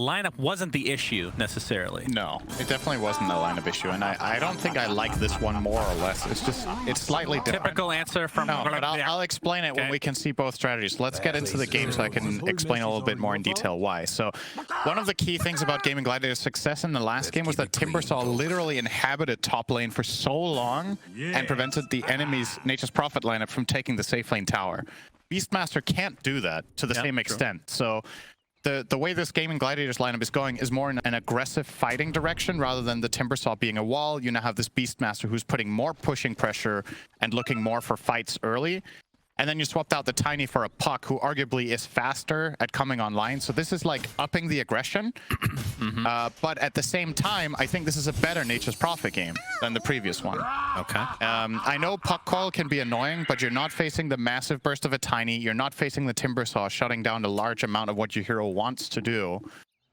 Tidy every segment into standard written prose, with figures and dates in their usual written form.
lineup wasn't the issue necessarily. No, it definitely wasn't a lineup issue, and I don't think I like this one more or less. It's just, it's slightly different. Typical answer from... No, but I'll explain it when we can see both strategies. Let's get into the game so I can explain a little bit more in detail why. So one of the key things about Gaming Gladiator's success in the last game was that Timbersaw literally inhabited top lane for so long and prevented the enemy's Nature's Prophet lineup from taking the safe lane tower. Beastmaster can't do that to the same extent. So the way this Gaming Gladiators lineup is going is more in an aggressive fighting direction rather than the Timbersaw being a wall. You now have this Beastmaster who's putting more pushing pressure and looking more for fights early. And then you swapped out the Tiny for a Puck, who arguably is faster at coming online. So this is like upping the aggression. But at the same time, I think this is a better Nature's Prophet game than the previous one. Okay. I know Puck Coil can be annoying, but you're not facing the massive burst of a Tiny. You're not facing the Timbersaw shutting down a large amount of what your hero wants to do.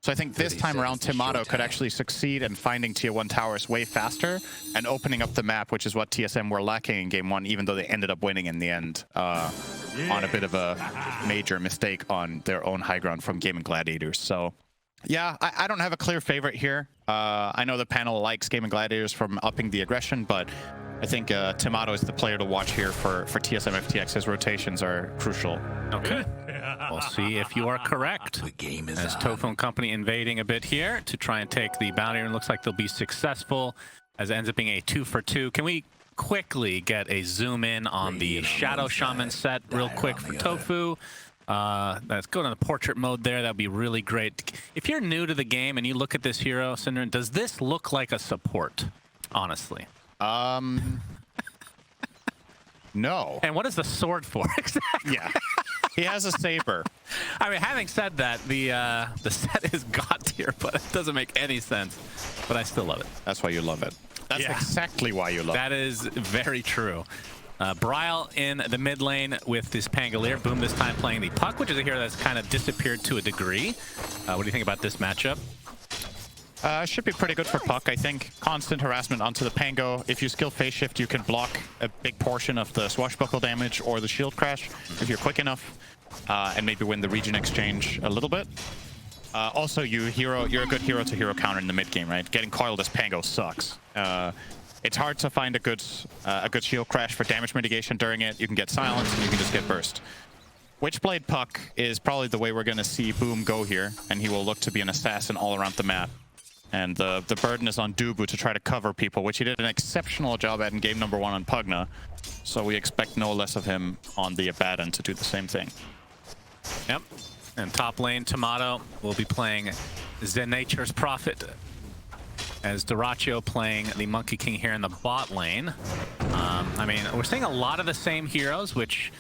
So I think this time around, Timato could actually succeed in finding tier 1 towers way faster and opening up the map, which is what TSM were lacking in game 1, even though they ended up winning in the end on a bit of a major mistake on their own high ground from Gaming Gladiators. So yeah, I don't have a clear favorite here. I know the panel likes Gaming Gladiators from upping the aggression, but I think Timato is the player to watch here for TSM FTX. His rotations are crucial. Okay. We'll see if you are correct. The game is as Tofu and company invading a bit here to try and take the bounty, and looks like they'll be successful as it ends up being a 2-for-2. Can we quickly get a zoom in on the Shadow Shaman set real quick for Tofu? Let's go to the portrait mode there. That'd be really great. If you're new to the game and you look at this hero, Synderen, does this look like a support, honestly? No. And what is the sword for exactly? Yeah. He has a saber. I mean, having said that, the set is god tier, but it doesn't make any sense. But I still love it. That's why you love it. That's exactly why you love it. That is very true. Bryle in the mid lane with this Pangolier. Boom this time playing the Puck, which is a hero that's kind of disappeared to a degree. What do you think about this matchup? Should be pretty good for Puck, I think. Constant harassment onto the Pango. If you skill phase shift, you can block a big portion of the swashbuckle damage or the shield crash if you're quick enough, and maybe win the region exchange a little bit. Also, you're a good hero to hero counter in the mid game, right? Getting coiled as Pango sucks. It's hard to find a good shield crash for damage mitigation during it. You can get silenced and you can just get burst. Witchblade Puck is probably the way we're going to see Boom go here, and he will look to be an assassin all around the map. And the burden is on Dubu to try to cover people, which he did an exceptional job at in game number 1 on Pugna. So we expect no less of him on the Abaddon to do the same thing. Yep. And top lane, Tomato will be playing Nature's Prophet, as Dyrachyo playing the Monkey King here in the bot lane. I mean, we're seeing a lot of the same heroes, which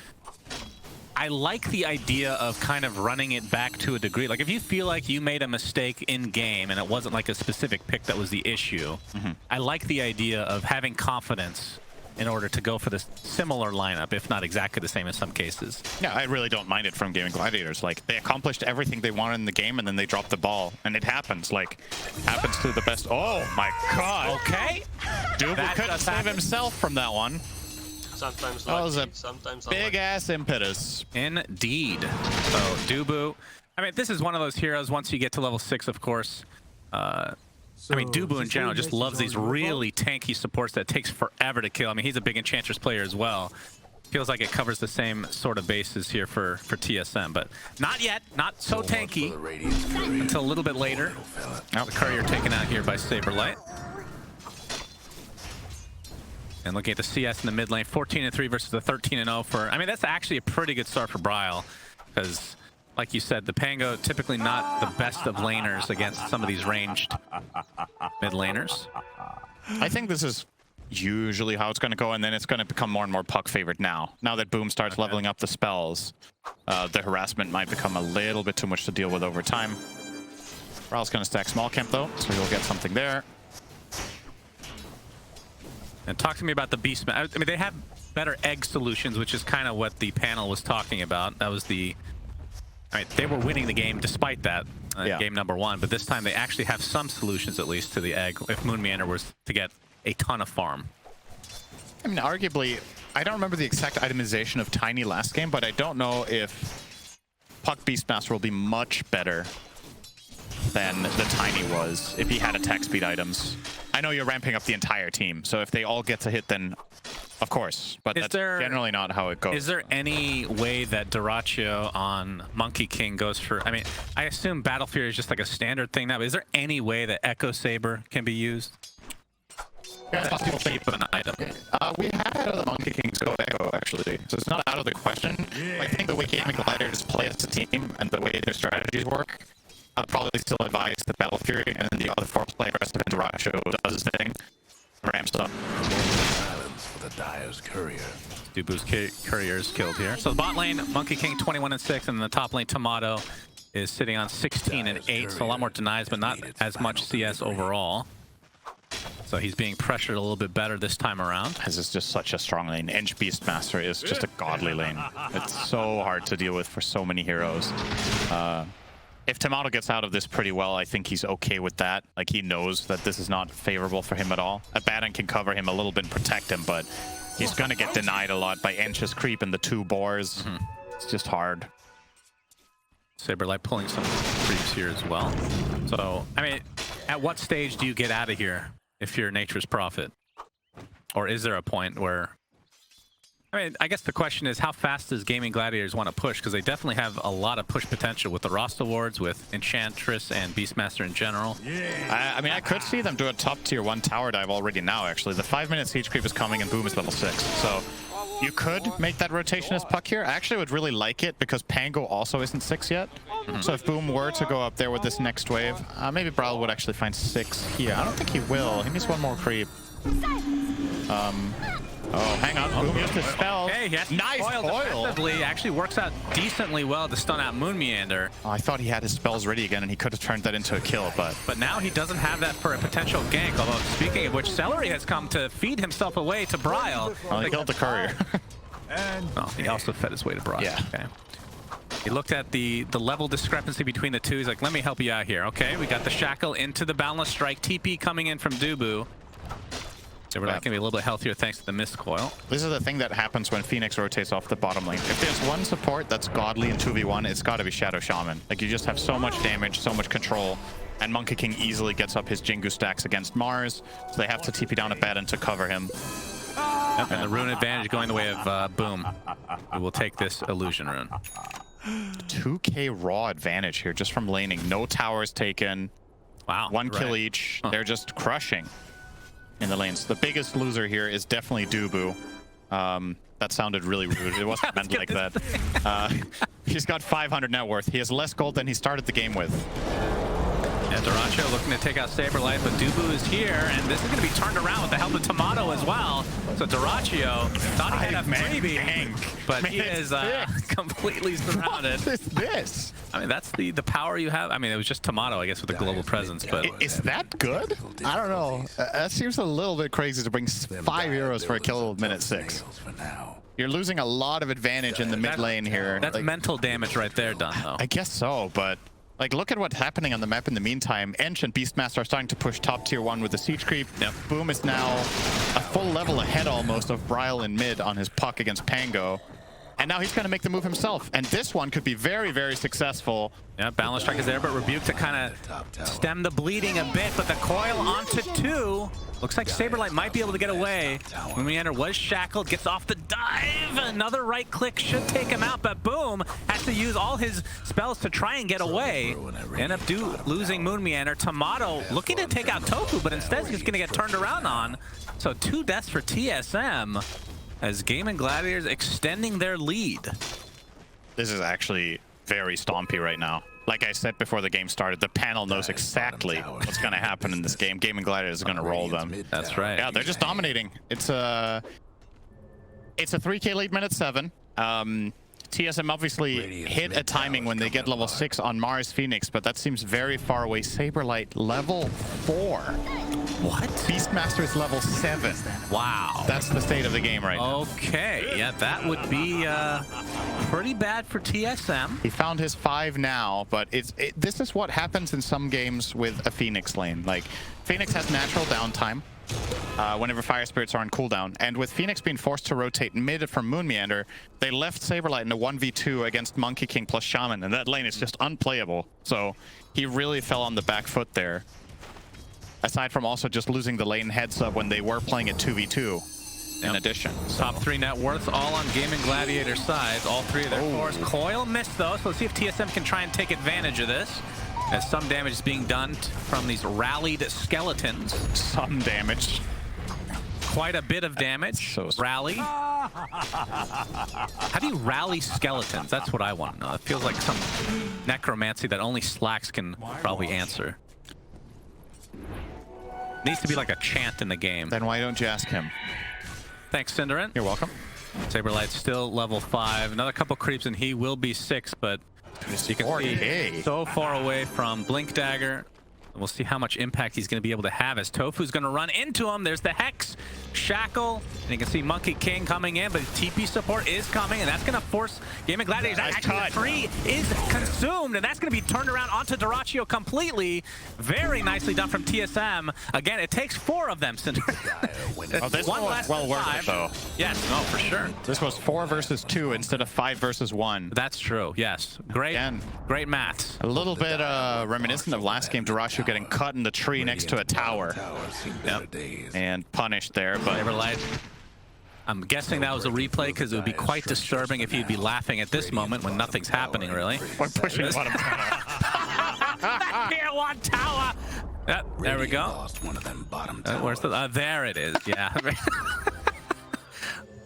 I like the idea of kind of running it back to a degree. Like, if you feel like you made a mistake in game and it wasn't like a specific pick that was the issue, I like the idea of having confidence in order to go for this similar lineup, if not exactly the same in some cases. Yeah, I really don't mind it from Gaming Gladiators. Like, they accomplished everything they wanted in the game and then they dropped the ball. And it happens. Like, happens to the best. Oh my god. Okay. Dubu couldn't save himself from that one. Sometimes that was a sometimes big ass impetus. Indeed. So Dubu, I mean, this is one of those heroes, once you get to level 6, of course. I mean, Dubu in general just loves these really tanky supports that takes forever to kill. I mean, he's a big Enchantress player as well. Feels like it covers the same sort of bases here for TSM, but not yet. Not so tanky until a little bit later. Now the Courier taken out here by Saberlight. And looking at the CS in the mid lane, 14-3 versus the 13-0 for... I mean, that's actually a pretty good start for Bryle, because, like you said, the Pango typically not the best of laners against some of these ranged mid laners. I think this is usually how it's going to go, and then it's going to become more and more Puck favored now. Now that Boom starts leveling up the spells, the harassment might become a little bit too much to deal with over time. Bryle's going to stack small camp, though, so he'll get something there. And talk to me about the Beast. I mean, they have better egg solutions, which is kind of what the panel was talking about. That was the... All right, they were winning the game despite that, game number 1, but this time they actually have some solutions, at least, to the egg, if Moon Meander was to get a ton of farm. I mean, arguably, I don't remember the exact itemization of Tiny last game, but I don't know if Puck Beastmaster will be much better than the Tiny was if he had attack speed items. I know you're ramping up the entire team, so if they all get to hit, then of course, but that's generally not how it goes. Is there any way that Dyrachyo on Monkey King goes for... I mean, I assume Battle Fury is just like a standard thing now, but is there any way that Echo Saber can be used? Yeah, it's possible to keep an item. We have had the Monkey Kings go Echo, actually, so it's not out of the question. I think the way Gaming Gladiators play as a team and the way their strategies work, I'd probably still advise the Battle Fury, and then the other 4 players, and Dyrachyo does his thing, ramps up. The Dyer's courier. Dubu's courier is killed here. So the bot lane, Monkey King 21-6, and the top lane, Tomato, is sitting on 16-8, so a lot more denies, but not as much CS overall. So he's being pressured a little bit better this time around. This is just such a strong lane. Ench Beastmaster is just a godly lane. It's so hard to deal with for so many heroes. If Tomato gets out of this pretty well, I think he's okay with that. Like, he knows that this is not favorable for him at all. Abaddon can cover him a little bit and protect him, but he's gonna get denied a lot by Ench's creep and the 2 boars. It's just hard. Saberlight pulling some creeps here as well. So, I mean, at what stage do you get out of here if you're Nature's Prophet? Or is there a point where... I mean, I guess the question is, how fast does Gaming Gladiators want to push? Because they definitely have a lot of push potential with the Rost Awards, with Enchantress and Beastmaster in general. I mean, I could see them do a top tier 1 tower dive already now, actually. The 5-minute siege creep is coming and Boom is level 6. So you could make that rotation as Puck here. I actually would really like it because Pango also isn't 6 yet. So if Boom were to go up there with this next wave, maybe Bryle would actually find 6 here. I don't think he will. He needs 1 more creep. Oh, hang on. Boom used his spell. Okay, yes, nice foil. Actually works out decently well to stun out Moon Meander. Oh, I thought he had his spells ready again, and he could have turned that into a kill, but... But now he doesn't have that for a potential gank, although speaking of which, Celery has come to feed himself away to Bryle. Oh, he killed the courier. Oh, he also fed his way to Bryle. Yeah. Okay. He looked at the level discrepancy between the two. He's like, let me help you out here. Okay, we got the Shackle into the Boundless Strike. TP coming in from Dubu. So we're going to be a little bit healthier thanks to the Mist Coil. This is the thing that happens when Phoenix rotates off the bottom lane. If there's one support that's godly in 2v1, it's got to be Shadow Shaman. Like, you just have so much damage, so much control, and Monkey King easily gets up his Jingu stacks against Mars, so they have to TP down Abaddon to cover him. Yep, and the rune advantage going the way of Boom. We will take this illusion rune. 2k raw advantage here just from laning. No towers taken. Wow. 1 kill each. They're just crushing in the lanes. The biggest loser here is definitely Dubu. That sounded really rude. It wasn't meant like that. He's got 500 net worth. He has less gold than he started the game with. And Dyrachyo looking to take out Saberlight, but Dubu is here, and this is going to be turned around with the help of Tomato as well. So Dyrachyo thought he had a freebie, but he is completely surrounded. What is this? I mean, that's the power you have. I mean, it was just Tomato, I guess, with a global presence, but... Is that good? I don't know. That seems a little bit crazy to bring 5 heroes for a kill minute 6. You're losing a lot of advantage in the mid lane here. That's like, mental damage right there, done, though. I guess so, but... Like, look at what's happening on the map in the meantime. Ench and Beastmaster are starting to push top tier 1 with the siege creep. Yep. Boom is now a full level ahead almost of Bryle in mid on his Puck against Pango. And now he's going to make the move himself. And this one could be very, very successful. Yeah, Balance Strike is there, but Rebuke to kind of stem the bleeding a bit. But the coil onto 2. Looks like Saberlight might be able to get away. When Meander was shackled, gets off the dive. Another right click should take him out, but Boom has to use all his spells to try and get away. End up losing Moon Meander. Tomato looking to take out Tofu, but instead he's going to get turned around on. So 2 deaths for TSM as Gaming Gladiators extending their lead. This is actually very stompy right now. Like I said before the game started, the panel knows exactly what's going to happen in this game. Gaming Gladiators is going to roll them. That's right. Yeah, they're just dominating. It's a 3k lead minute 7. TSM obviously hit a timing when they get level 6 on Mars Phoenix, but that seems very far away. Saberlight level 4. What? Beastmaster is level 7. Wow. That's the state of the game right now. Okay, yeah, that would be pretty bad for TSM. He found his 5 now, but this is what happens in some games with a Phoenix lane. Like, Phoenix has natural downtime. whenever Fire Spirits are on cooldown. And with Phoenix being forced to rotate mid from Moon Meander, they left Saberlight in a 1v2 against Monkey King plus Shaman, and that lane is just unplayable. So he really fell on the back foot there. Aside from also just losing the lane heads up when they were playing at 2v2 in addition. Top 3 net worths all on Gaming Gladiator sides. All 3 of their cores. Coil missed though, so let's see if TSM can try and take advantage of this. As some damage is being done from these rallied skeletons. Some damage. Quite a bit of damage. So rally. How do you rally skeletons? That's what I want to know. It feels like some necromancy that only Slacks can probably answer. Needs to be like a chant in the game. Then why don't you ask him? Thanks, Cinderin. You're welcome. Saberlight's still level 5. Another couple creeps and he will be 6, but you can see so far away from Blink Dagger. We'll see how much impact he's going to be able to have as Tofu's going to run into him. There's the Hex, Shackle, and you can see Monkey King coming in, but TP support is coming, and that's going to force Gaming Gladiators. Actually, the tree is consumed, and that's going to be turned around onto Dyrachyo completely. Very nicely done from TSM. Again, it takes 4 of them. This was well worth it, though. Yes, no, for sure. This was 4 versus 2 instead of 5 versus 1. That's true, yes. Great, great maths. A little bit reminiscent of last game, Dyrachyo getting cut in the tree next to a tower. Yep. And punished there, but Saberlight. I'm guessing that was a replay because it would be quite disturbing if he'd be laughing at this moment when nothing's happening, really. we're pushing bottom tower. That tier 1 tower! Yep, there we go. Where's the, there it is, yeah.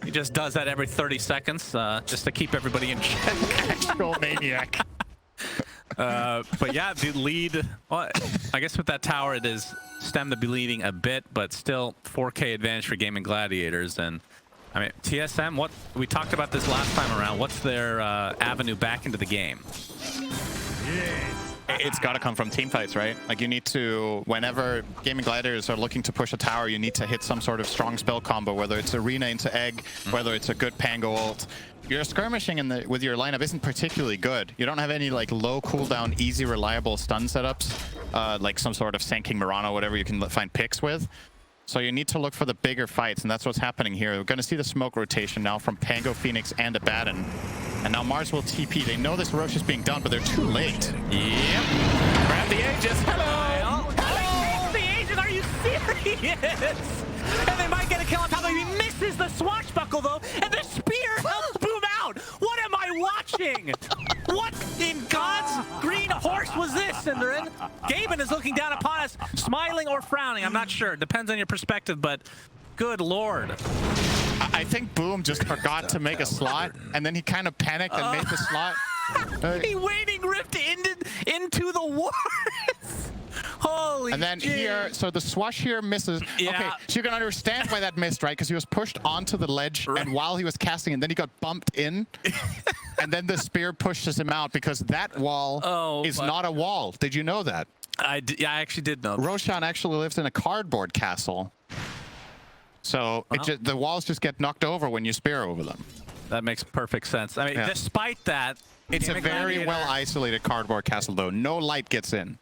He just does that every 30 seconds just to keep everybody in check. Actual maniac. But yeah, the lead, well, I guess with that tower it is stem the bleeding a bit, but still 4K advantage for Gaming Gladiators. And I mean, TSM, what we talked about this last time around, what's their avenue back into the game? It's got to come from team fights, right? Like you need to, whenever Gaming Gladiators are looking to push a tower, you need to hit some sort of strong spell combo, whether it's Arena into Egg, whether it's a good Pango ult. Your skirmishing with your lineup isn't particularly good. You don't have any like low cooldown, easy, reliable stun setups, like some sort of Sand Mirana, whatever you can find picks with. So you need to look for the bigger fights, and that's what's happening here. We're going to see the smoke rotation now from Pango, Phoenix, and Abaddon. And now Mars will TP. They know this Roche is being done, but they're too late. Yep. Grab the Aegis. Hello. Hello. The Aegis. Are you serious? And they might get a kill on top of him. He misses the swashbuckle, though, and the spear helps boom out. What am I watching? What in God's green horse was this, Cinderin? Gaben is looking down upon us, smiling or frowning. I'm not sure. Depends on your perspective, but good lord. I think Boom just forgot to make a slot, and then he kind of panicked and made the slot. He waning ripped into the wars. Holy And then here, so the swash here misses. Yeah. Okay, so you can understand why that missed, right? Because he was pushed onto the ledge, and while he was casting, and then he got bumped in, and then the spear pushes him out because that wall is not a wall. Did you know that? I actually did know. Roshan actually lives in a cardboard castle. So the walls just get knocked over when you spear over them. That makes perfect sense. I mean, despite that, it's a very well isolated cardboard castle, though. No light gets in.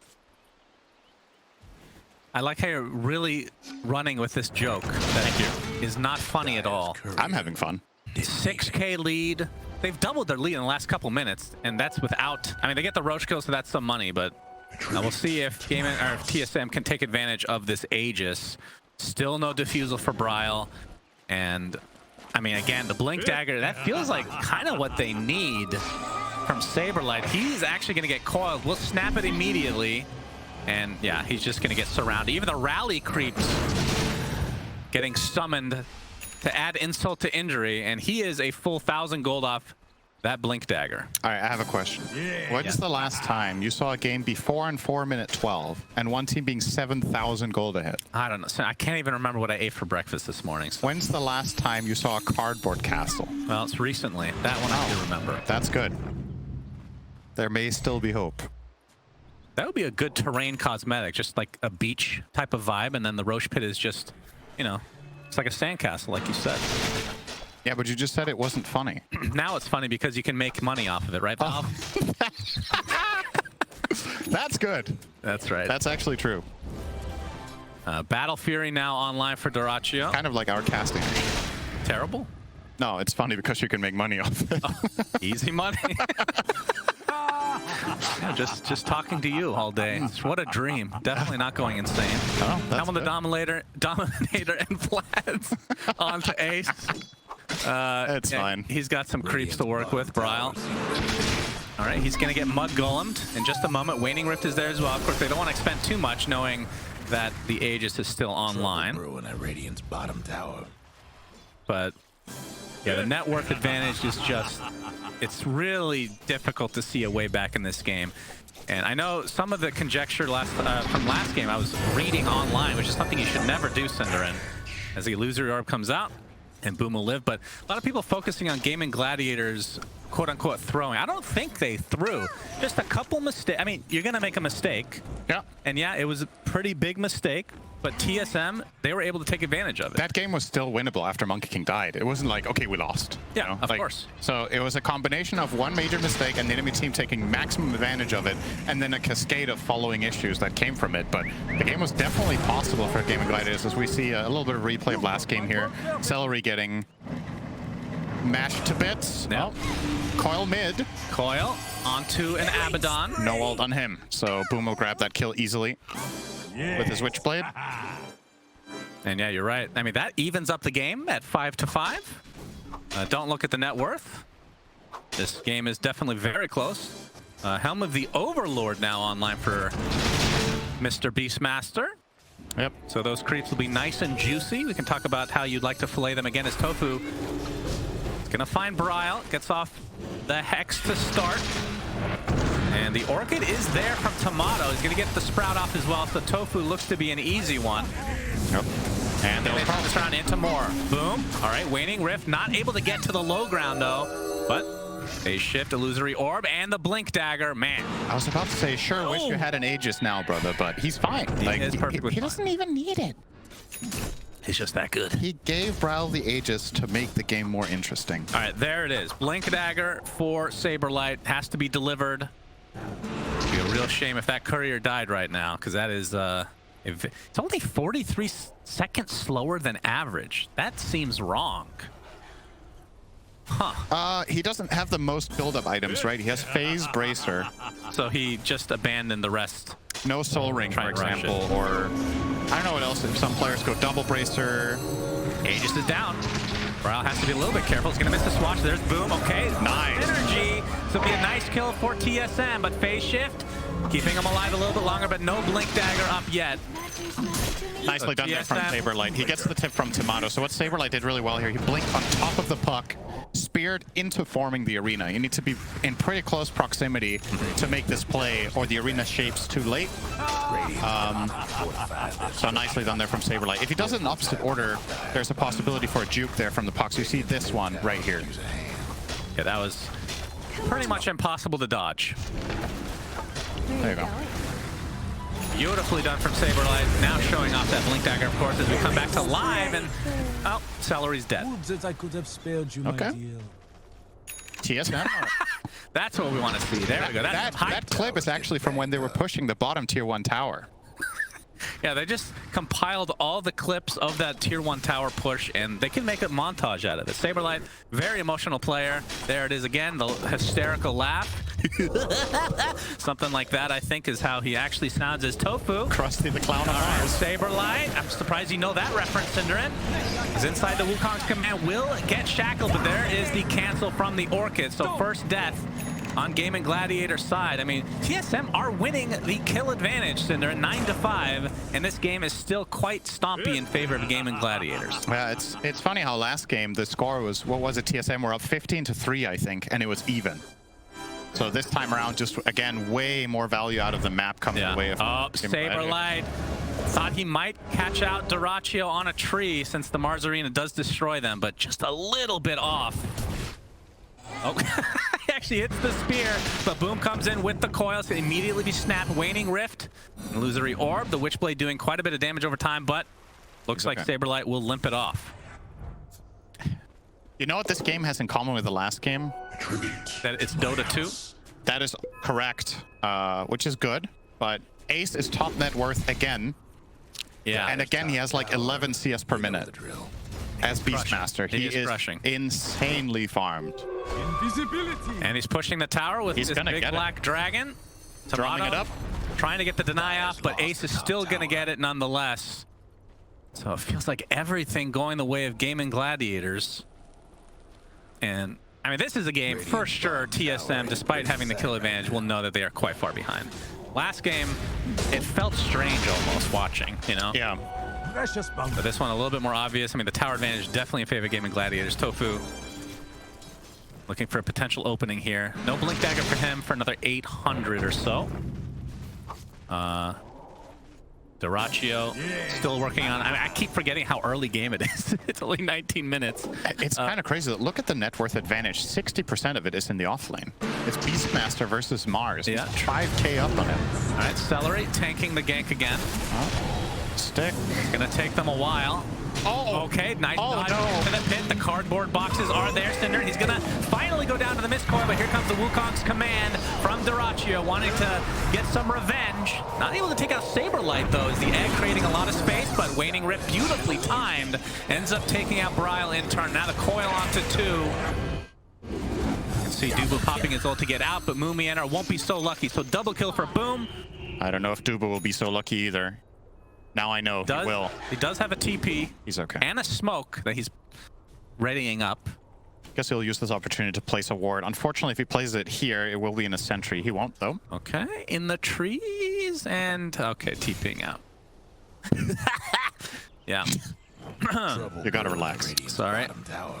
I like how you're really running with this joke. Thank you. Is not funny at all. I'm having fun. 6K lead. They've doubled their lead in the last couple minutes, and that's without. I mean, they get the Roche kill, so that's some money, but we'll see if TSM can take advantage of this Aegis. Still no defusal for Bryle, and I mean, again, the Blink Dagger, that feels like kind of what they need from Saberlight. He's actually going to get coiled. We'll snap it immediately, and yeah, he's just going to get surrounded. Even the rally creeps getting summoned to add insult to injury, and he is a full 1,000 gold off that Blink Dagger. All right, I have a question. When's the last time you saw a game be 4-4 minute 12 and one team being 7,000 gold ahead? I don't know. I can't even remember what I ate for breakfast this morning. So. When's the last time you saw a cardboard castle? Well, it's recently. That one I do remember. That's good. There may still be hope. That would be a good terrain cosmetic, just like a beach type of vibe, and then the Roche Pit is just, you know, it's like a sandcastle, like you said. Yeah, but you just said it wasn't funny. Now it's funny because you can make money off of it, right, Val? That's good. That's right. That's actually true. Battle Fury now online for Doraccio. Kind of like our casting. Terrible. No, it's funny because you can make money off it. Oh, easy money. Yeah, just talking to you all day. What a dream. Definitely not going insane. Oh, that's I'm on the Dominator and Flats onto Ace. It's fine. He's got some creeps to work with, Bryle. All right, he's going to get mud golemed in just a moment. Waning Rift is there as well. Of course, they don't want to expend too much, knowing that the Aegis is still online. Ruin Radiant's bottom tower. But yeah, the net worth advantage is just, it's really difficult to see a way back in this game. And I know some of the conjecture from last game I was reading online, which is something you should never do, Cinderin, as the illusory orb comes out and Boom will live. But a lot of people focusing on Gaming Gladiators, quote unquote, throwing. I don't think they threw. Just a couple mistakes. I mean, you're going to make a mistake. Yeah. And yeah, it was a pretty big mistake. But TSM, they were able to take advantage of it. That game was still winnable after Monkey King died. It wasn't like, okay, we lost. Yeah, you know? of course. So it was a combination of one major mistake and the enemy team taking maximum advantage of it, and then a cascade of following issues that came from it. But the game was definitely possible for Gaming Gladiators, as we see a little bit of replay of last game here. Celery getting mashed to bits. Yeah. Oh, Coil mid. Coil onto an Abaddon. No ult on him. So Boom will grab that kill easily with his Witchblade. And yeah, you're right. I mean, that evens up the game at 5-5. Don't look at the net worth. This game is definitely very close. Helm of the Overlord now online for Mr. Beastmaster. Yep. So those creeps will be nice and juicy. We can talk about how you'd like to fillet them again as Tofu. It's gonna find Bryle. Gets off the Hex to start. And the Orchid is there from Tomato. He's gonna get the Sprout off as well. So Tofu looks to be an easy one. Yep. And they'll turn this round into more. Boom. All right, Waning Rift not able to get to the low ground though. But they shift Illusory Orb and the Blink Dagger. Man. I was about to say, sure, wish you had an Aegis now, brother, but he's fine. He doesn't even need it. He's just that good. He gave Bryle the Aegis to make the game more interesting. All right, there it is. Blink Dagger for Saberlight has to be delivered. It'd be a real shame if that courier died right now, because that is it's only 43 seconds slower than average. That seems wrong. Huh. He doesn't have the most build-up items, right? He has Phase Bracer. So he just abandoned the rest. No Soul Ring, for example, or I don't know what else. If some players go Double Bracer. Aegis is down. Bryle has to be a little bit careful. He's going to miss the swatch. There's Boom. Okay. Nice. Synergy. So it'll be a nice kill for TSM, but Phase Shift keeping him alive a little bit longer, but no Blink Dagger up yet. Nicely done there from Saberlight. He gets the tip from Tomato. So what Saberlight did really well here, he blinked on top of the puck, speared into forming the arena. You need to be in pretty close proximity to make this play, or the arena shapes too late. So nicely done there from Saberlight. If he does it in opposite order, there's a possibility for a juke there from the puck. So you see this one right here. Yeah, that was pretty much impossible to dodge. There you go. Beautifully done from Saberlight. Now showing off that Blink Dagger, of course, as we come back to live. And, oh, Celery's dead. That I could have spared you, Okay. my dear. TSM. That's what we want to see. There we go. That clip is actually from when they were pushing the bottom tier 1 tower. Yeah, they just compiled all the clips of that tier 1 tower push, and they can make a montage out of it. Saberlight, very emotional player. There it is again, the hysterical laugh. Something like that, I think, is how he actually sounds as Tofu. Krusty the Clown All on right, Mars. Saberlight. I'm surprised you know that reference, Cinderin. He's inside the Wukong's command. Will get shackled, but there is the cancel from the Orchid. So first death on Gaming Gladiator side. I mean, TSM are winning the kill advantage, Cinder, 9-5, and this game is still quite stompy in favor of Gaming Gladiators. Yeah, it's funny how last game the score was, what was it, TSM were up 15-3, I think, and it was even. So this time around, just again, way more value out of the map coming away. Oh, Saberlight thought he might catch out Doraccio on a tree, since the Mars Arena does destroy them, but just a little bit off. Oh, he actually hits the spear, but Boom comes in with the coils to immediately be snapped. Waning Rift, Illusory Orb, the Witchblade doing quite a bit of damage over time, but looks like Saberlight will limp it off. You know what this game has in common with the last game? That it's Dota 2? That is correct, which is good, but Ace is top net worth again. Yeah. And again, he has like 11 CS per minute as Beastmaster. He is crushing. insanely farmed. Invisibility. And he's pushing the tower with He's this gonna big get it. black dragon. Drumming it up. Trying to get the deny off, but Ace is still going to get it nonetheless. So it feels like everything going the way of Gaming Gladiators. And, I mean, this is a game, for sure, TSM, despite having the kill advantage, will know that they are quite far behind. Last game, it felt strange almost watching, you know? Yeah. Precious bounty. But this one a little bit more obvious. I mean, the tower advantage definitely in favor of Gaming Gladiators. Tofu looking for a potential opening here. No Blink Dagger for him for another 800 or so. Dyrachyo still working on. I mean, I keep forgetting how early game it is. It's only 19 minutes. It's kind of crazy. Look at the net worth advantage. 60% of it is in the offlane. It's Beastmaster versus Mars. Yeah. He's 5k up on him. All right, Celery tanking the gank again. Stick. Gonna take them a while. Oh, Okay, nice Oh, dodge no. into the pit. The cardboard boxes are there. Cinder, he's gonna finally go down to the miscoil, but here comes the Wukong's command from Dyrachyo, wanting to get some revenge. Not able to take out Saberlight, though, as the egg creating a lot of space, but Waning Rip, beautifully timed, ends up taking out Bryle in turn. Now the coil onto 2. You can see Dubu popping his ult to get out, but Mumianer won't be so lucky. So double kill for Boom. I don't know if Duba will be so lucky either. Now I know he will. He does have a TP. He's okay. And a smoke that he's readying up. Guess he'll use this opportunity to place a ward. Unfortunately, if he plays it here, it will be in a sentry. He won't, though. Okay, in the trees and okay, TPing out. Yeah. You gotta relax. Sorry.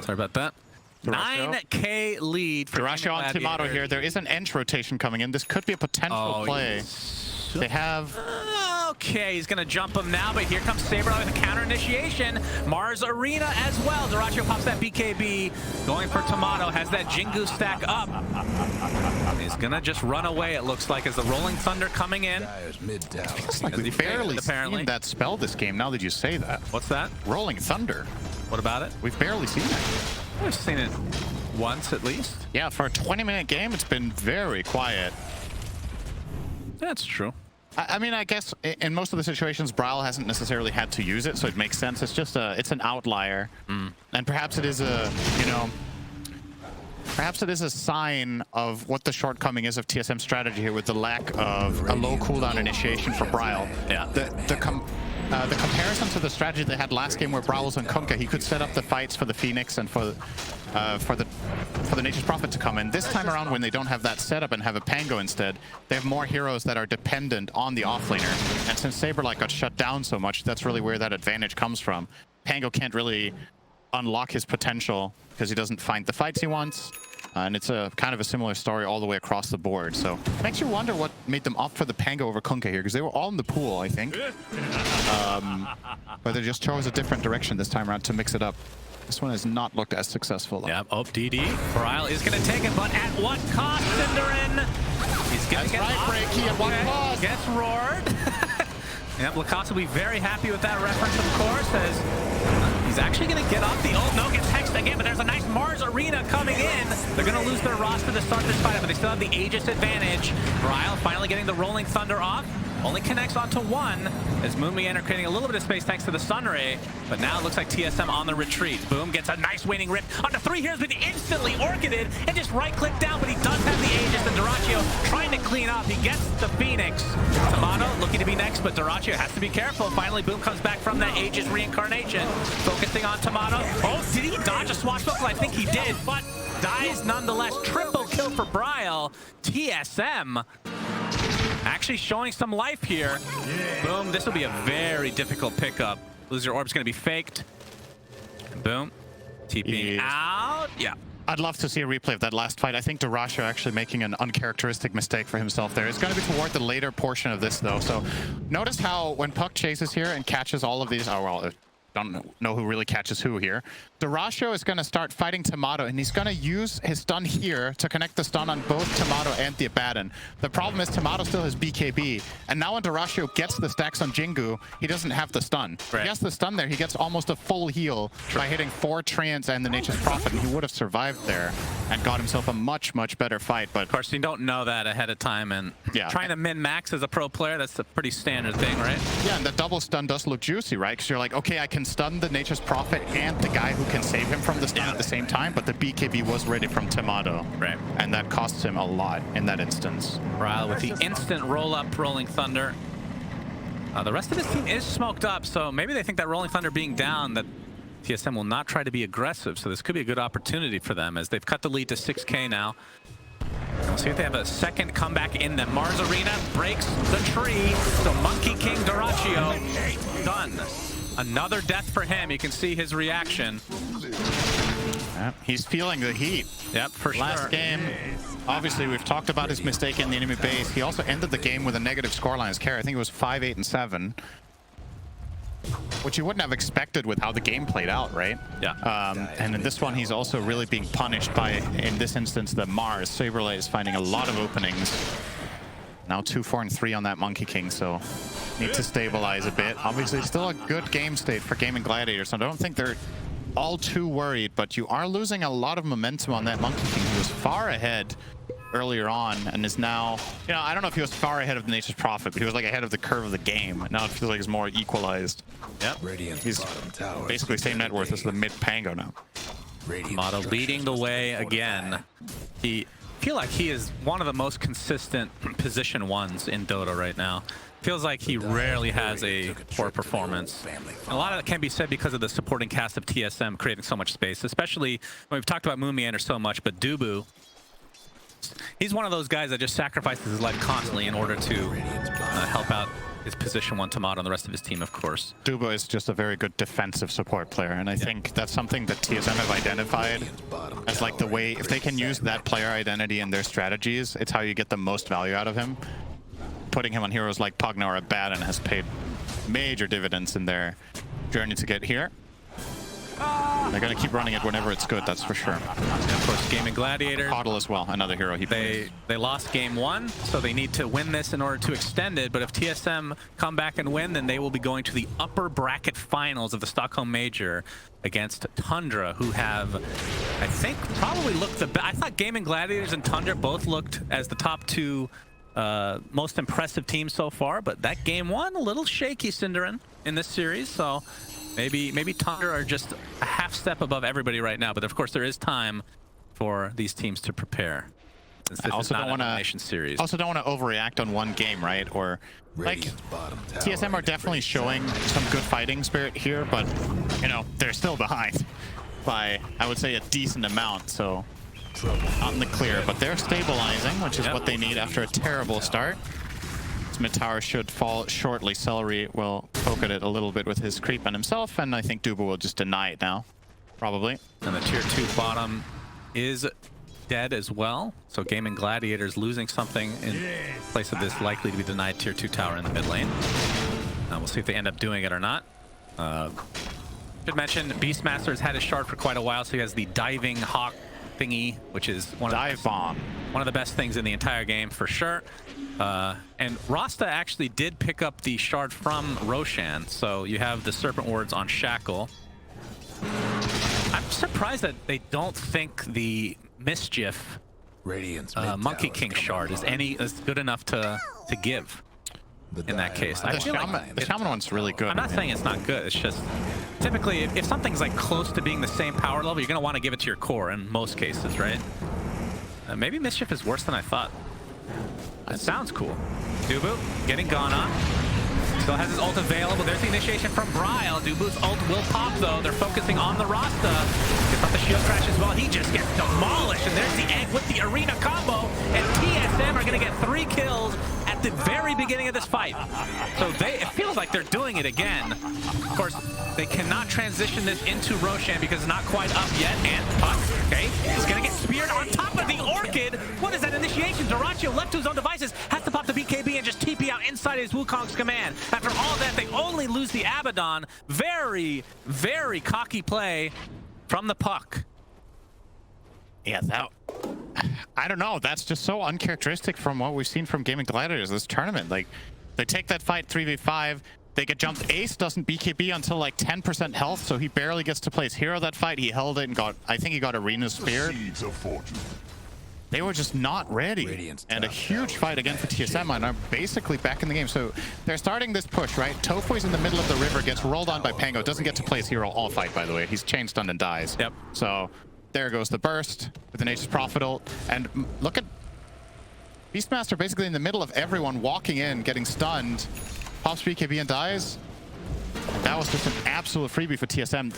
Sorry about that. Dyrachyo. 9k lead for Dyrachyo on Timato here. There is an Ench rotation coming in. This could be a potential play. They have... Okay, he's gonna jump him now, but here comes Saberlight with a counter initiation. Mars Arena as well. Dyrachyo pops that BKB, going for Tomato, has that Jingu stack up. He's gonna just run away, it looks like, as the Rolling Thunder coming in. It's like we've barely apparently seen that spell this game, now that you say that. What's that? Rolling Thunder. What about it? We've barely seen that. I've seen it once at least. Yeah, for a 20-minute game, it's been very quiet. That's true. I mean, I guess in most of the situations, Bryle hasn't necessarily had to use it, so it makes sense. It's just it's an outlier. And perhaps it is a, you know, perhaps it is a sign of what the shortcoming is of TSM strategy here with the lack of a low cooldown initiation for Bryle. Yeah. The comparison to the strategy they had last game where Bryle was on Kunkka, he could set up the fights for the Phoenix and for the Nature's Prophet to come in. This time around, when they don't have that setup and have a Pango instead, they have more heroes that are dependent on the offlaner. And since Saberlight got shut down so much, that's really where that advantage comes from. Pango can't really unlock his potential because he doesn't find the fights he wants. And it's a kind of a similar story all the way across the board. So it makes you wonder what made them opt for the Pango over Kunkka here, because they were all in the pool, I think. But they just chose a different direction this time around to mix it up. This one has not looked as successful, though. Yeah, DD. Bryle is going to take it, but at what cost, Cinderin? He's going to get right, Breaky, at what cost? Gets roared. Yep, Lacoste will be very happy with that reference, of course, as he's actually going to get off the ult. No, gets hexed again, but there's a nice Mars Arena coming in. They're going to lose their roster to start this fight, but they still have the Aegis advantage. Bryle finally getting the Rolling Thunder off. Only connects onto 1 as Mumianer creating a little bit of space thanks to the Sunray. But now it looks like TSM on the retreat. Boom gets a nice Waning Rip onto 3 heroes, but instantly orchided and just right-click down. But he does have the Aegis, and Dyrachyo trying to clean up. He gets the Phoenix. Tomato looking to be next, but Dyrachyo has to be careful. Finally, Boom comes back from that Aegis reincarnation, focusing on Tomato. Oh, did he dodge a swashbuckle? I think he did, but dies nonetheless. Triple kill for Bryle. TSM actually showing some life here. Boom, this will be a very difficult pickup. Lose your orb's gonna be faked. Boom, TPing out, yeah. I'd love to see a replay of that last fight. I think Dyrachyo actually making an uncharacteristic mistake for himself there. It's going to be toward the later portion of this, though. So notice how when Puck chases here and catches all of these... Oh, well, don't know who really catches who here. Dyrachyo is going to start fighting Tomato, and he's going to use his stun here to connect the stun on both Tomato and the Abaddon. The problem is Tomato still has BKB, and now when Dyrachyo gets the stacks on Jingu, he doesn't have the stun. Right. He has the stun there. He gets almost a full heal by hitting 4 Treants and the Nature's Prophet, and he would have survived there and got himself a much, much better fight. But of course, you don't know that ahead of time, and trying to min-max as a pro player, that's a pretty standard thing, right? Yeah, and the double stun does look juicy, right? Because you're like, okay, I can stun the Nature's Prophet and the guy who can save him from the stun at the same time, but the BKB was ready from Tomato. Right. And that costs him a lot in that instance. Bryle with the instant roll-up Rolling Thunder. The rest of this team is smoked up, so maybe they think that Rolling Thunder being down, that TSM will not try to be aggressive, so this could be a good opportunity for them as they've cut the lead to 6K now. We'll see if they have a second comeback in the Mars Arena. Breaks the tree. So Monkey King Dyrachyo done. Another death for him. You can see his reaction. Yep, he's feeling the heat. Yep, for sure. Last game, obviously we've talked about his mistake in the enemy base. He also ended the game with a negative scoreline as carry. I think it was 5, 8, and 7. Which you wouldn't have expected with how the game played out, right? Yeah. And in this one, he's also really being punished by, in this instance, the Mars. Saberlight is finding a lot of openings. Now 2, 4, and 3 on that Monkey King, so need to stabilize a bit. Obviously, it's still a good game state for Gaming Gladiators, so I don't think they're all too worried, but you are losing a lot of momentum on that Monkey King, who was far ahead earlier on and is now, you know, I don't know if he was far ahead of the Nature's Prophet, but he was like ahead of the curve of the game. Now it feels like he's more equalized. Yep. He's basically same net worth as the mid Pango now. Tomato leading the way again. I feel like he is one of the most consistent position ones in Dota right now. Feels like he rarely has a poor performance. A lot of that can be said because of the supporting cast of TSM creating so much space, especially when we've talked about Moon Meander so much, but Dubu, he's one of those guys that just sacrifices his life constantly in order to help out his position 1 Tomato and the rest of his team, of course. Dubu is just a very good defensive support player, and I think that's something that TSM have identified as like the way, if they can use that player identity in their strategies, it's how you get the most value out of him. Putting him on heroes like Pugna or Abaddon has paid major dividends in their journey to get here. They're going to keep running it whenever it's good, that's for sure. And of course, Gaming Gladiators. Coddle as well, another hero he plays. They lost game 1, so they need to win this in order to extend it. But if TSM come back and win, then they will be going to the upper bracket finals of the Stockholm Major against Tundra, who have, I think, probably looked the best. I thought Gaming Gladiators and Tundra both looked as the top 2 most impressive teams so far. But that game 1, a little shaky, Cinderin, in this series. So maybe Tundra are just a half step above everybody right now, but of course there is time for these teams to prepare. I also don't want to series. Also don't want to overreact on one game, right? Or like TSM are definitely showing some good fighting spirit here, but you know they're still behind by, I would say, a decent amount. So not in the clear, but they're stabilizing, which is what they need after a terrible start. Mid tower should fall shortly. Celery will poke at it a little bit with his creep on himself, and I think Dubu will just deny it now, probably. And the tier 2 bottom is dead as well. So Gaming Gladiators losing something in place of this likely to be denied tier 2 tower in the mid lane. We'll see if they end up doing it or not. Should mention Beastmaster has had his shard for quite a while, so he has the diving hawk thingy, which is one of the best things in the entire game for sure. And Rasta actually did pick up the shard from Roshan, so you have the Serpent Wards on Shackle. I'm surprised that they don't think the Mischief Monkey King shard is good enough to give in that case. The Shaman one's really good. I'm not saying it's not good, it's just typically if something's like close to being the same power level, you're going to want to give it to your core in most cases, right? Maybe Mischief is worse than I thought. That sounds cool. Dubu getting gone on. Still has his ult available. There's the initiation from Bryle. Dubu's ult will pop though. They're focusing on the Rasta. Gets off the shield crash as well. He just gets demolished. And there's the egg with the arena combo. And TSM are going to get 3 kills at the very beginning of this fight. So it feels like they're doing it again. Of course, they cannot transition this into Roshan because it's not quite up yet. And Puck, okay, he's going to get speared on top of the Orchid. What is that initiation? Dyrachyo left to his own devices, has to pop the BK. BKB and just TP out inside his Wukong's command. After all that, they only lose the Abaddon. Very, very cocky play from the puck. Yeah, I don't know. That's just so uncharacteristic from what we've seen from Gaming Gladiators this tournament. Like, they take that fight 3v5. They get jumped. Ace doesn't BKB until like 10% health, so he barely gets to play his hero that fight. He held it and got, I think he got Arena Spear. They were just not ready. And a huge fight again for TSM and are basically back in the game. So they're starting this push, right? Tofui's in the middle of the river, gets rolled on by Pango. Doesn't get to play his hero all fight, by the way. He's chain stunned and dies. Yep. So there goes the burst with the Nature's Prophet ult. And look at Beastmaster basically in the middle of everyone walking in, getting stunned. Pops BKB and dies. That was just an absolute freebie for TSM.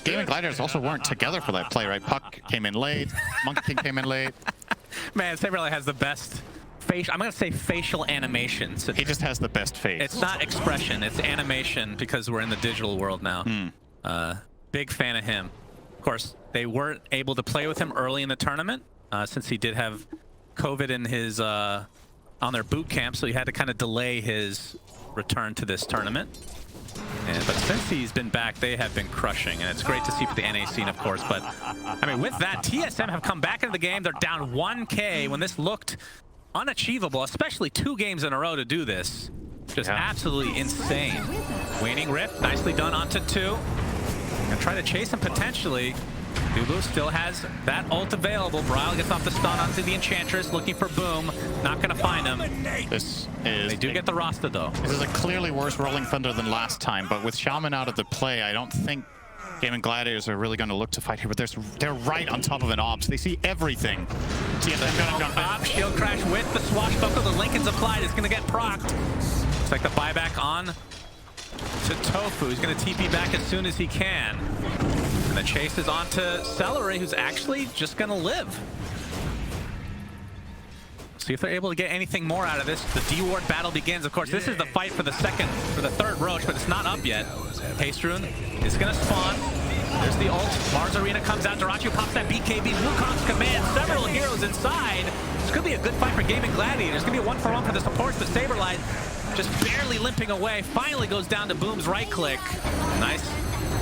Gaming Gladiators also weren't together for that play, right? Puck came in late. Monkey King came in late. Man, Saberlight has the best facial. I'm gonna say facial animations. He just has the best face. It's not expression, it's animation because we're in the digital world now. Big fan of him. Of course, they weren't able to play with him early in the tournament since he did have COVID in his on their boot camp, so he had to kind of delay his return to this tournament. But since he's been back, they have been crushing, and it's great to see for the NA scene, of course. But I mean, with that, TSM have come back into the game. They're down 1K when this looked unachievable, especially 2 games in a row to do this. Just absolutely insane. Waning Rift, nicely done onto 2. And try to chase him potentially. Dubu still has that ult available. Bryle gets off the stun onto the Enchantress, looking for Boom. Not going to find him. They do get the Rasta, though. This is a clearly worse Rolling Thunder than last time, but with Shaman out of the play, I don't think Gaming Gladiators are really going to look to fight here, but they're right on top of an Ops. They see everything. TSM gonna jump in. Op, shield crash with the swashbuckle. The Lincoln's applied. It's going to get procced. It's like the buyback on to Tofu. He's going to TP back as soon as he can. And the chase is on to Celery, who's actually just going to live. See if they're able to get anything more out of this. The D-Ward battle begins. Of course, this is the fight for the third Roach, but it's not up yet. Haste Rune is going to spawn. There's the ult. Mars Arena comes out. Dyrachyo pops that BKB. Wukong's command. Several heroes inside. It's going to be a good fight for Gaming Gladiators. It's going to be a 1-for-1 for the supports. The Saberlight just barely limping away. Finally goes down to Boom's right click. Nice.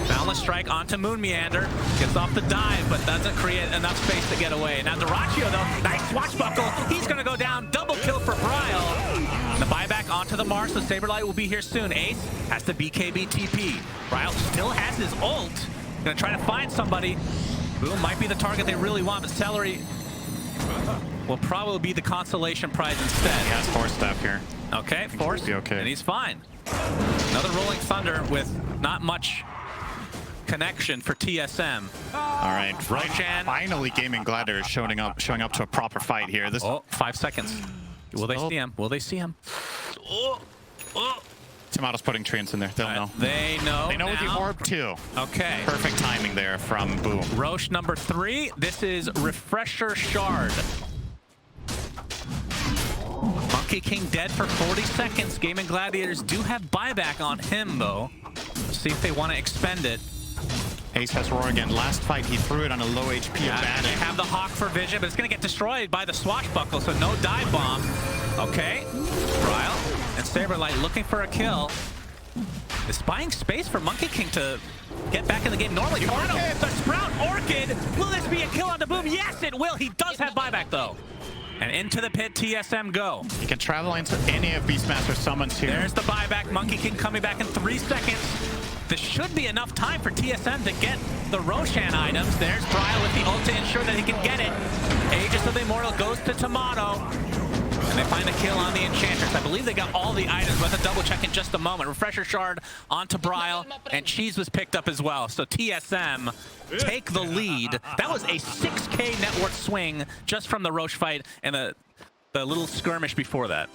Boundless Strike onto Moon Meander. Gets off the dive, but doesn't create enough space to get away. Now Dyrachyo, though, nice swashbuckle. He's going to go down. Double kill for Bryle. The buyback onto the Mars, so Saberlight will be here soon. Ace has the BKB TP. Bryle still has his ult. Going to try to find somebody. Boom might be the target they really want, but Celery will probably be the consolation prize instead. He has Force Staff here. Okay, Force, okay. And he's fine. Another Rolling Thunder with not much connection for TSM. All right, Roshan. Finally, Gaming Gladiators showing up to a proper fight here. This 5 seconds. Will they see him? Will they see him? Tomato's putting treants in there. They'll know. They know. They know with the orb too. Okay. Perfect timing there from Boom. Roche number 3. This is Refresher Shard. Monkey King dead for 40 seconds. Gaming Gladiators do have buyback on him, though. Let's see if they want to expend it. Ace has Roar again. Last fight, he threw it on a low HP. They have the Hawk for vision, but it's going to get destroyed by the swashbuckle, so no dive bomb. Okay. Bryle and Saberlight looking for a kill. Is buying space for Monkey King to get back in the game normally. Orchid. The Sprout Orchid. Will this be a kill on the Boom? Yes, it will. He does have buyback, though. And into the pit, TSM go. He can travel into any of Beastmaster's summons here. There's the buyback. Monkey King coming back in 3 seconds. This should be enough time for TSM to get the Roshan items. There's Bryle with the ult to ensure that he can get it. Aegis of the Immortal goes to Tomato. And they find a kill on the Enchantress. I believe they got all the items. We'll have to double check in just a moment. Refresher Shard onto Bryle, and Cheese was picked up as well. So TSM take the lead. That was a 6K net worth swing just from the Roche fight and the little skirmish before that.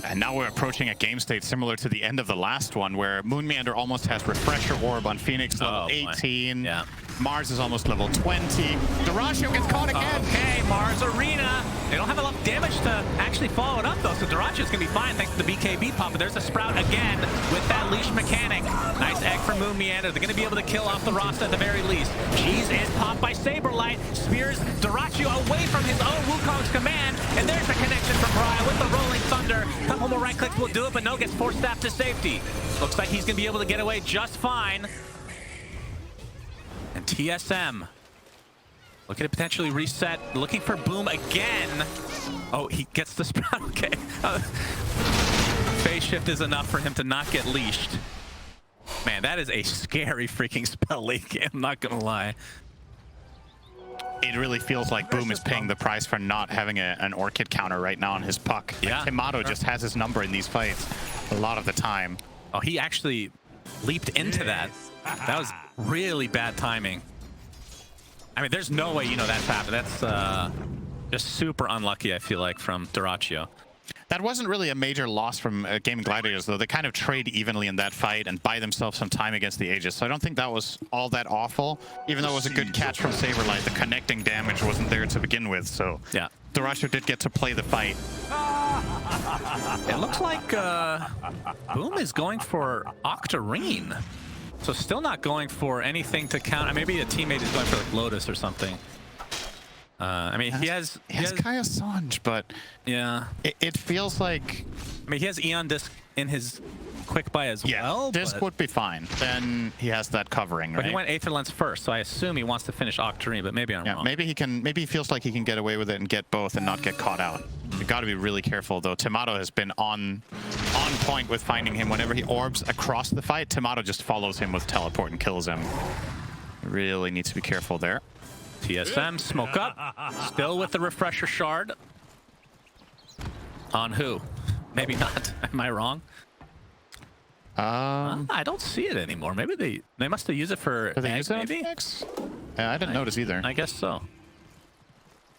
And now we're approaching a game state similar to the end of the last one, where Moon Meander almost has Refresher Orb on Phoenix level 18. Yeah. Mars is almost level 20. Dyrachyo gets caught again. Okay, Mars Arena. They don't have enough damage to actually follow it up, though, so Dyrachyo's going to be fine thanks to the BKB pop. But there's a Sprout again with that leash mechanic. Nice egg from Moon Meander. They're going to be able to kill off the Rasta at the very least. Cheese is popped by Saberlight. Spears Dyrachyo away from his own Wukong's command. And there's the connection from Bryle with the Rolling Thunder. Couple more right clicks will do it, but no, gets force staff to safety. Looks like he's going to be able to get away just fine. And TSM looking to potentially reset, looking for Boom again. Oh, he gets the Sprout. Okay. Phase shift is enough for him to not get leashed. Man, that is a scary freaking spell late game, I'm not gonna lie. It really feels like Boom is paying the price for not having an Orchid counter right now on his puck. Yeah. Like, Timato just has his number in these fights a lot of the time. Oh, he actually leaped into that. That was really bad timing. I mean, there's no way you know that's happened. That's just super unlucky, I feel like, from Dyrachyo. That wasn't really a major loss from Gaming Gladiators, though. They kind of trade evenly in that fight and buy themselves some time against the Aegis. So I don't think that was all that awful. Even though it was a good catch from Saberlight, the connecting damage wasn't there to begin with. So yeah, Dyrachyo did get to play the fight. It looks like Boom is going for Octarine. So still not going for anything to count. Maybe a teammate is going for like Lotus or something. I mean, he has Kaya Sanj, but yeah, it feels like... I mean, he has Eon Disc in his quick buy as well. Disc would be fine. Then he has that covering, right? But he went Aether Lens first, so I assume he wants to finish Octarine, but maybe I'm wrong. Maybe he can. Maybe he feels like he can get away with it and get both and not get caught out. You got to be really careful, though. Timato has been on point with finding him. Whenever he orbs across the fight, Timato just follows him with teleport and kills him. Really need to be careful there. TSM, smoke up. Still with the refresher shard. On who? Maybe not. Am I wrong? I don't see it anymore. Maybe they must have used it for eggs, maybe? Yeah, I didn't notice either. I guess so.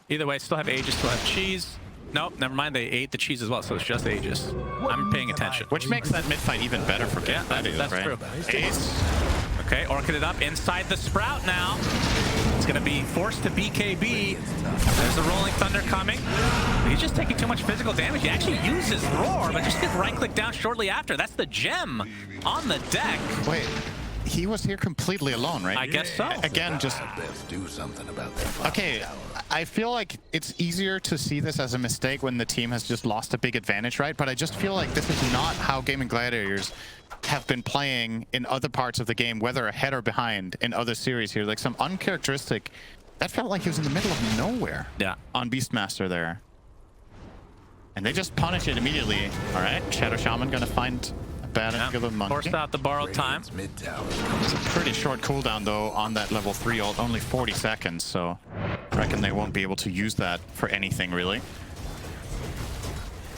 Either way, still have Aegis, still have Cheese. Nope, never mind. They ate the cheese as well, so it's just Aegis. I'm paying attention. Which makes that mid-fight even better for Game. That's right? true. Ace. Okay, Orchid it up inside the Sprout now. It's going to be forced to BKB. There's the Rolling Thunder coming. He's just taking too much physical damage. He actually uses Roar, but just gets right-click down shortly after. That's the gem on the deck. Wait, he was here completely alone, right? I guess so. Again, just... Let's do something about that. Okay, I feel like it's easier to see this as a mistake when the team has just lost a big advantage, right? But I just feel like this is not how Gaming Gladiators have been playing in other parts of the game, whether ahead or behind in other series here. Like some uncharacteristic... That felt like he was in the middle of nowhere on Beastmaster there. And they just punish it immediately. All right, Shadow Shaman gonna find a bad angular monkey. Forced out the borrowed time. It's a pretty short cooldown, though, on that level 3 ult. Only 40 seconds, so I reckon they won't be able to use that for anything, really.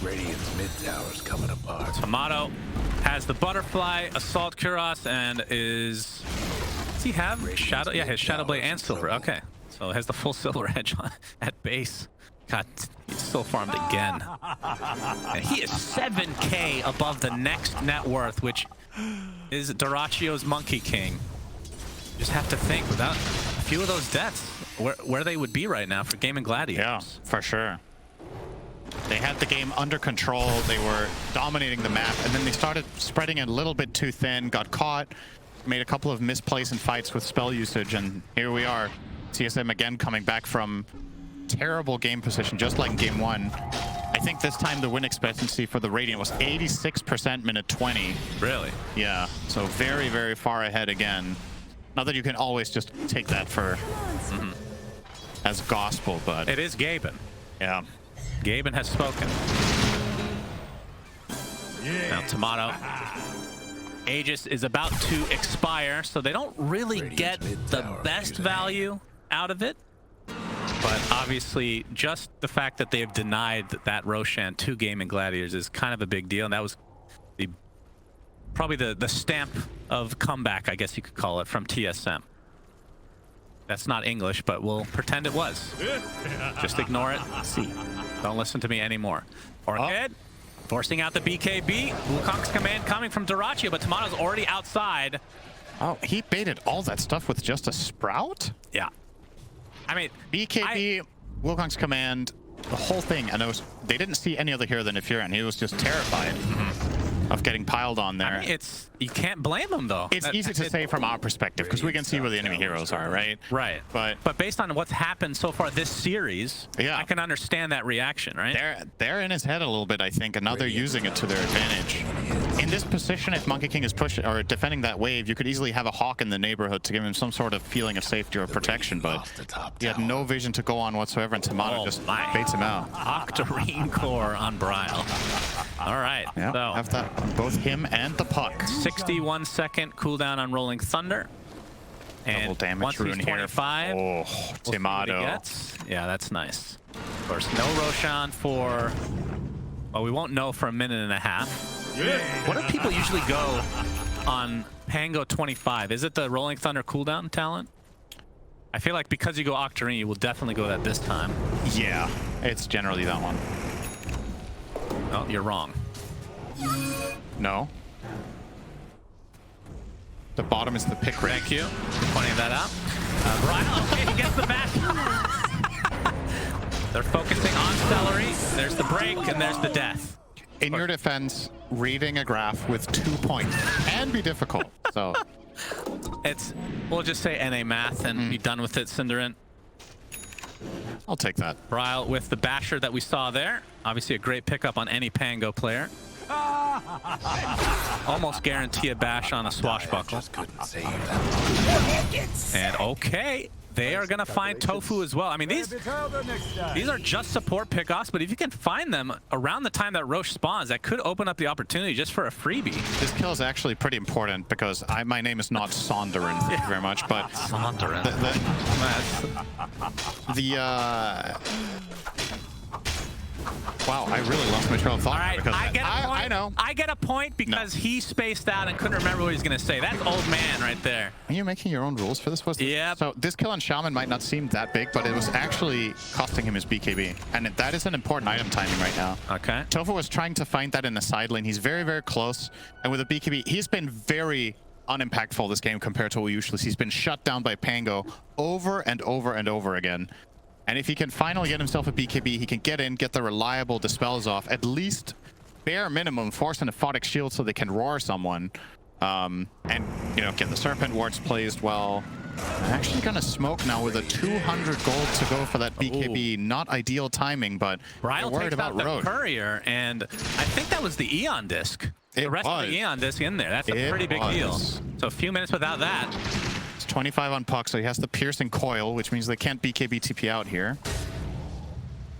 Radiant's mid tower's coming apart. Timato has the Butterfly, Assault Cuirass, and is... Does he have Shadow? Yeah, his Shadow Blade and Silver. Okay. So it has the full Silver Edge at base. God, he's still farmed again. And he is 7K above the next net worth, which is Dyrachyo's Monkey King. Just have to think, without a few of those deaths, where they would be right now for Gaming Gladiators. Yeah, for sure. They had the game under control. They were dominating the map, and then they started spreading it a little bit too thin, got caught, made a couple of misplays in fights with spell usage, and here we are. TSM again coming back from terrible game position, just like in game 1. I think this time the win expectancy for the Radiant was 86% minute 20. Really? Yeah, so very, very far ahead again. Not that you can always just take that for as gospel, but... It is Gaben. Yeah. Gaben has spoken. Now Timato. Aegis is about to expire, so they don't really get the best value out of it. But obviously, just the fact that they have denied that Roshan to Gaming Gladiators is kind of a big deal, and that was probably the stamp of comeback, I guess you could call it, from TSM. That's not English, but we'll pretend it was. Just ignore it. See. Don't listen to me anymore. Orchid forcing out the BKB. Wukong's command coming from Dyrachyo, but Timato's already outside. Oh, he baited all that stuff with just a Sprout? Yeah. I mean, BKB, Wukong's command, the whole thing, and they didn't see any other hero than Ephira, and he was just terrified of getting piled on there. I mean, you can't blame him though. It's easy to say from our perspective because we can see where the enemy heroes are, right? Right. But based on what's happened so far this series, yeah, I can understand that reaction, right? They're in his head a little bit, I think, and now they're using it to their advantage. In this position, if Monkey King is pushing or defending that wave, you could easily have a Hawk in the neighborhood to give him some sort of feeling of safety or protection, but he had no vision to go on whatsoever, and Tomato just baits him out. Octarine core on Bryle. All right. Yeah, so have that on both him and the puck. 61-second cooldown on Rolling Thunder. And double damage once rune he's 25, here. Oh, Tomato. Yeah, that's nice. Of course, no Roshan for, well, we won't know for a minute and a half. What do people usually go on Pango 25? Is it the Rolling Thunder cooldown talent? I feel like because you go Octarine, you will definitely go that this time. Yeah, it's generally that one. Oh, you're wrong. No. The bottom is the pick rate. Thank you for pointing that out. Bryle, okay, he gets the bash. They're focusing on Celery. There's the break, and there's the death. In your defense, reading a graph with 2 points can be difficult. So we'll just say NA math and be done with it, Cinderin. I'll take that. Bryle with the basher that we saw there. Obviously a great pickup on any Pango player. Almost guarantee a bash on a swashbuckle. And okay, they are gonna find Tofu as well. I mean, these are just support pickoffs, but if you can find them around the time that Roche spawns, that could open up the opportunity just for a freebie. This kill is actually pretty important because my name is not Sonderin, thank you very much, but Sonderin. Wow, I really lost my trail of thought. All right, because I know. I get a point because he spaced out and couldn't remember what he was going to say. That's old man right there. Are you making your own rules for this? Yeah. So this kill on Shaman might not seem that big, but it was actually costing him his BKB. And that is an important item timing right now. Okay. Tofu was trying to find that in the side lane. He's very, very close. And with a BKB, he's been very unimpactful this game compared to what we usually see. He's been shut down by Pango over and over and over again. And if he can finally get himself a BKB, he can get in, get the reliable dispels off, at least bare minimum force an aphotic shield so they can roar someone. And, you know, get the Serpent Wards placed well. I'm actually going to smoke now with a 200 gold to go for that BKB. Ooh. Not ideal timing, but Bryle worried takes about out the Roche. Courier, and I think that was the Eon disc. The rest of the Eon disc in there. That's a pretty big deal. So a few minutes without that. 25 on puck, so he has the piercing coil, which means they can't BKB TP out here.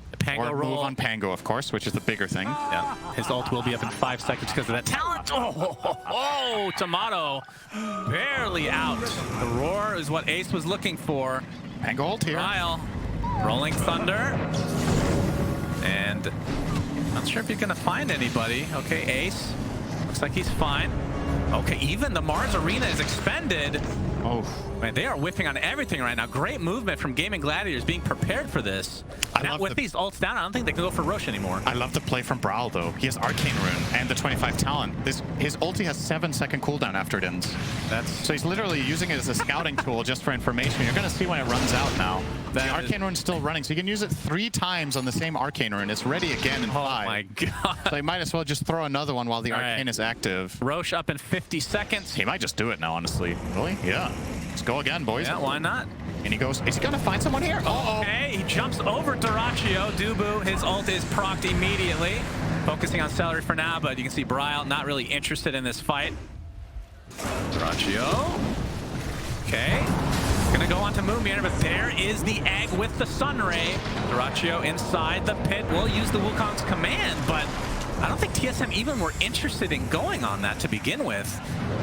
The Pango or roll move on Pango, of course, which is the bigger thing. Yeah, his ult will be up in 5 seconds because of that talent. Oh, Tomato barely out. The roar is what Ace was looking for. Pango ult here. Bryle, Rolling Thunder, and not sure if he's gonna find anybody. Okay, Ace looks like he's fine. Okay, even the Mars Arena is expended. Oh, man, they are whiffing on everything right now. Great movement from Gaming Gladiators, being prepared for this. Now, with these ults down, I don't think they can go for Roche anymore. I love the play from Bryle, though. He has Arcane Rune and the 25 talent. His ulti has 7-second cooldown after it ends. So he's literally using it as a scouting tool just for information. You're going to see when it runs out now. The Arcane Rune's still running, so you can use it 3 times on the same Arcane Rune. It's ready again in 5. Oh my god. So you might as well just throw another one while the Arcane is active. Roche up in 50 seconds. He might just do it now, honestly. Really? Yeah. Let's go again, boys. Yeah, why not? And he goes, is he going to find someone here? Uh-oh. Okay, he jumps over Dyrachyo. Dubu, his ult is procced immediately. Focusing on Celery for now, but you can see Bryle not really interested in this fight. Dyrachyo. Okay. Gonna go on to Moonmeter, but there is the egg with the Sunray. Dyrachyo inside the pit will use the Wukong's command, but I don't think TSM even were interested in going on that to begin with.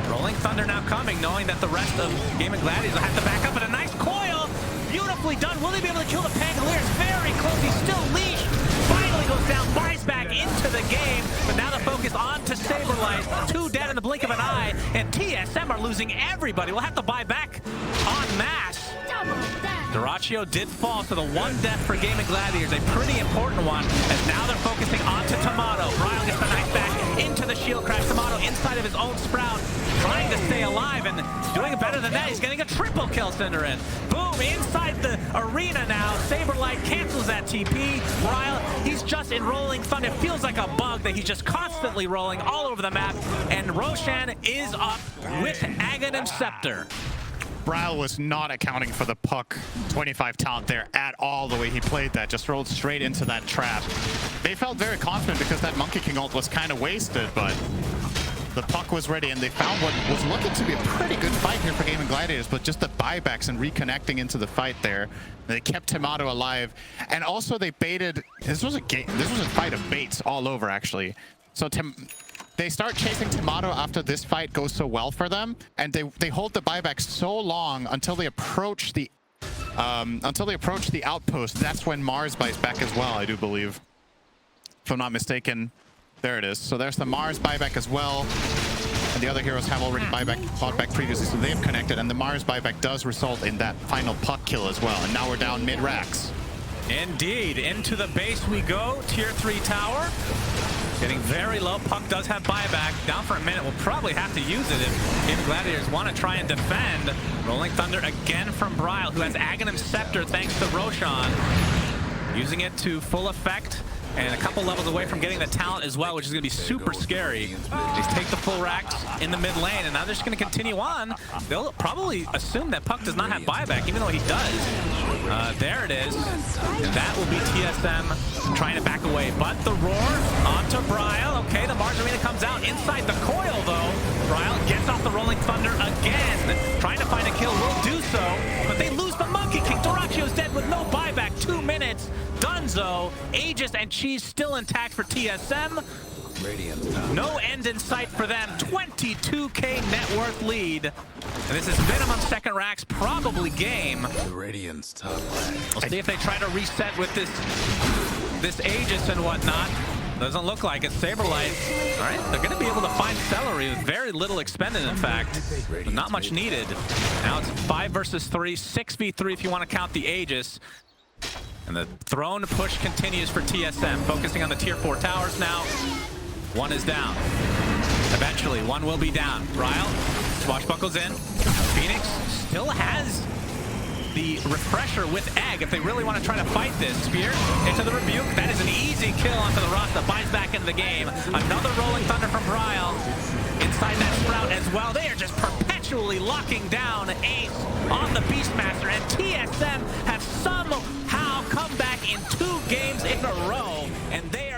Rolling Thunder now coming, knowing that the rest of Gaming Gladiators will have to back up, but a nice coil. Beautifully done. Will they be able to kill the Pangolier? It's very close. He's still leashed. Finally goes down, buys back into the game, but now the focus on to Saberlight. 2 dead in the blink of an eye, and TSM are losing everybody. We'll have to buy back en masse. Dyrachyo did fall, so the 1 death for Gaming Gladiators, a pretty important one, as now they're focusing on to Tomato. Bryle gets the knife back into the shield crash. Tomato inside of his own Sprout, trying to stay alive and doing better than that. He's getting a triple kill, Cinderin. Boom, inside the arena now. Saberlight cancels that TP. Bryle, he's just in rolling thunder. It feels like a bug that he's just constantly rolling all over the map. And Roshan is up with Aghanim Scepter. Bryle was not accounting for the puck 25 talent there at all. The way he played that, just rolled straight into that trap. They felt very confident because that Monkey King ult was kind of wasted, but the puck was ready and they found what was looking to be a pretty good fight here for Gaming Gladiators, but just the buybacks and reconnecting into the fight there. They kept Tomato alive, and also they baited. This was a fight of baits all over, actually. So they start chasing Tomato after this fight goes so well for them, and they hold the buyback so long until they approach the outpost. That's when Mars buys back as well, I do believe, if I'm not mistaken. There it is. So there's the Mars buyback as well, and the other heroes have already bought back previously, so they've connected, and the Mars buyback does result in that final puck kill as well. And now we're down mid-racks. Indeed, into the base we go. Tier 3 tower. Getting very low. Puck does have buyback. Down for a minute. We'll probably have to use it if Gaming Gladiators want to try and defend. Rolling Thunder again from Bryle, who has Aghanim Scepter thanks to Roshan. Using it to full effect. And a couple levels away from getting the talent as well, which is going to be super scary. They take the full racks in the mid lane, and now they're just going to continue on. They'll probably assume that Puck does not have buyback, even though he does. There it is. And that will be TSM trying to back away. But the roar onto Bryle. Okay, the Mars Arena comes out inside the coil, though. Bryle gets off the Rolling Thunder again. Trying to find a kill, will do so. But they lose the Monkey King. Doracchio's dead with no buyback. 2 minutes. Dunzo, Aegis, and Cheese still intact for TSM. No end in sight for them. 22k net worth lead. And this is minimum second racks, probably game. We'll see if they try to reset with this Aegis and whatnot. Doesn't look like it. Saberlight. All right, they're going to be able to find Celery with very little expended, in fact. But not much needed. Now it's 5 versus 3, 6v3 if you want to count the Aegis. And the throne push continues for TSM, focusing on the tier 4 towers now. One is down. Eventually, one will be down. Bryle, swashbuckles in. Phoenix still has the refresher with Egg if they really want to try to fight this. Spear into the Rebuke. That is an easy kill onto the Rasta. Buys back into the game. Another Rolling Thunder from Bryle. Inside that Sprout as well. They are just perpetually locking down Ace on the Beastmaster. And TSM have somehow come back in 2 games in a row. And they